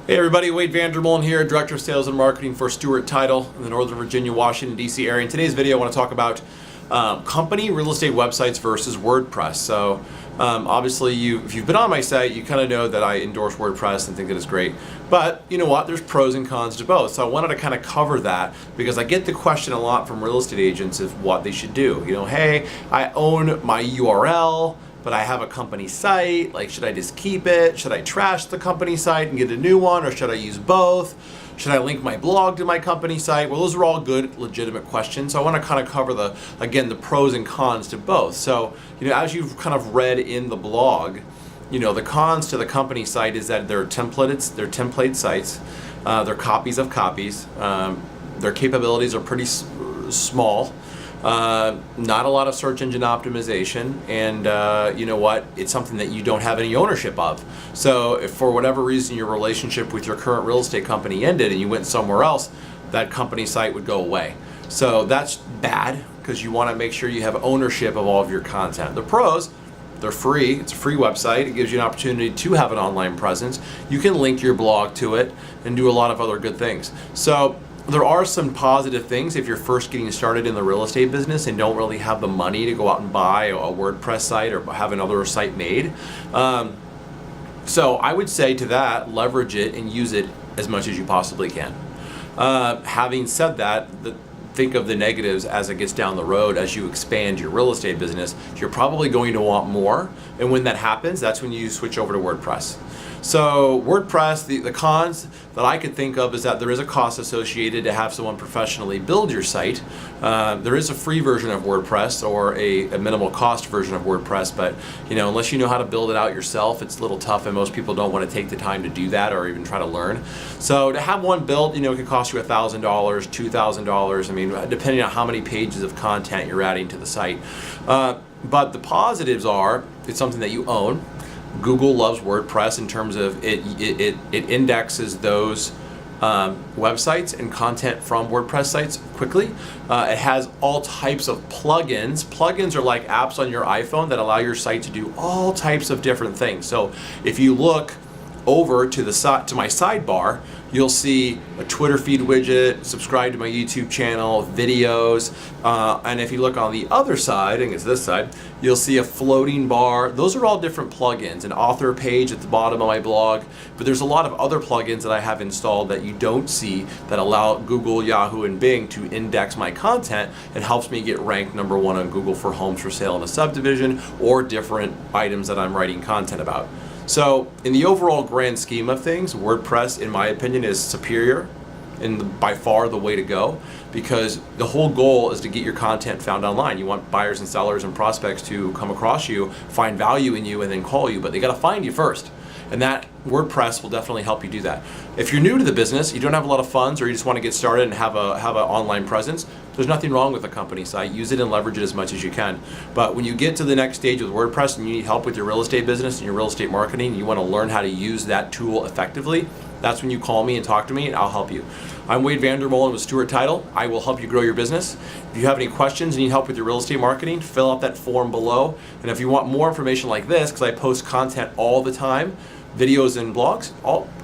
Hey everybody, Wade Vandermolen here, Director of Sales and Marketing for Stewart Title in the Northern Virginia, Washington, D.C. area. In today's video, I want to talk about company real estate websites versus WordPress. So obviously, if you've been on my site, you kind of know that I endorse WordPress and think that it's great. But you know what? There's pros and cons to both. So I wanted to kind of cover that because I get the question a lot from real estate agents of what they should do. You know, hey, I own my URL, but I have a company site. Like, should I just keep it? Should I trash the company site and get a new one, or should I use both? Should I link my blog to my company site? Well, those are all good, legitimate questions. So I want to kind of cover the pros and cons to both. So, you know, as you've kind of read in the blog, you know, the cons to the company site is that they're template sites, they're copies of copies, their capabilities are pretty small. Not a lot of search engine optimization, and you know what, it's something that you don't have any ownership of. So if for whatever reason your relationship with your current real estate company ended and you went somewhere else, that company site would go away. So that's bad because you want to make sure you have ownership of all of your content. The pros, they're free. It's a free website. It gives you an opportunity to have an online presence. You can link your blog to it and do a lot of other good things. So there are some positive things if you're first getting started in the real estate business and don't really have the money to go out and buy a WordPress site or have another site made. So I would say to that, leverage it and use it as much as you possibly can. Having said that, think of the negatives as it gets down the road. As you expand your real estate business, you're probably going to want more. And when that happens, that's when you switch over to WordPress. So WordPress, the cons that I could think of is that there is a cost associated to have someone professionally build your site. There is a free version of WordPress or a minimal cost version of WordPress, but you know, unless you know how to build it out yourself, it's a little tough, and most people don't want to take the time to do that or even try to learn. So to have one built, you know, it could cost you $1,000, $2,000. I mean, depending on how many pages of content you're adding to the site. But the positives are, it's something that you own. Google loves WordPress in terms of it indexes those websites and content from WordPress sites quickly. It has all types of plugins. Plugins are like apps on your iPhone that allow your site to do all types of different things. So if you look over to my sidebar, you'll see a Twitter feed widget, subscribe to my YouTube channel, videos, and if you look on the other side, I think it's this side, you'll see a floating bar. Those are all different plugins, an author page at the bottom of my blog, but there's a lot of other plugins that I have installed that you don't see that allow Google, Yahoo, and Bing to index my content. It helps me get ranked #1 on Google for homes for sale in a subdivision or different items that I'm writing content about. So in the overall grand scheme of things, WordPress, in my opinion, is superior and by far the way to go, because the whole goal is to get your content found online. You want buyers and sellers and prospects to come across you, find value in you, and then call you, but they got to find you first. And that WordPress will definitely help you do that. If you're new to the business, you don't have a lot of funds, or you just want to get started and have an online presence, there's nothing wrong with a company site. Use it and leverage it as much as you can. But when you get to the next stage with WordPress and you need help with your real estate business and your real estate marketing, and you want to learn how to use that tool effectively, that's when you call me and talk to me, and I'll help you. I'm Wade Vandermolen with Stewart Title. I will help you grow your business. If you have any questions and need help with your real estate marketing, fill out that form below. And if you want more information like this, because I post content all the time, videos and blogs,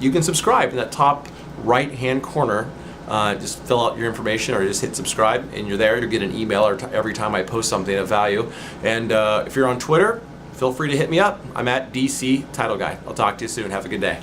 you can subscribe in that top right hand corner. Just fill out your information or just hit subscribe, and you're there. You'll get an email every time I post something of value. And if you're on Twitter, feel free to hit me up. I'm at DC Title Guy. I'll talk to you soon. Have a good day.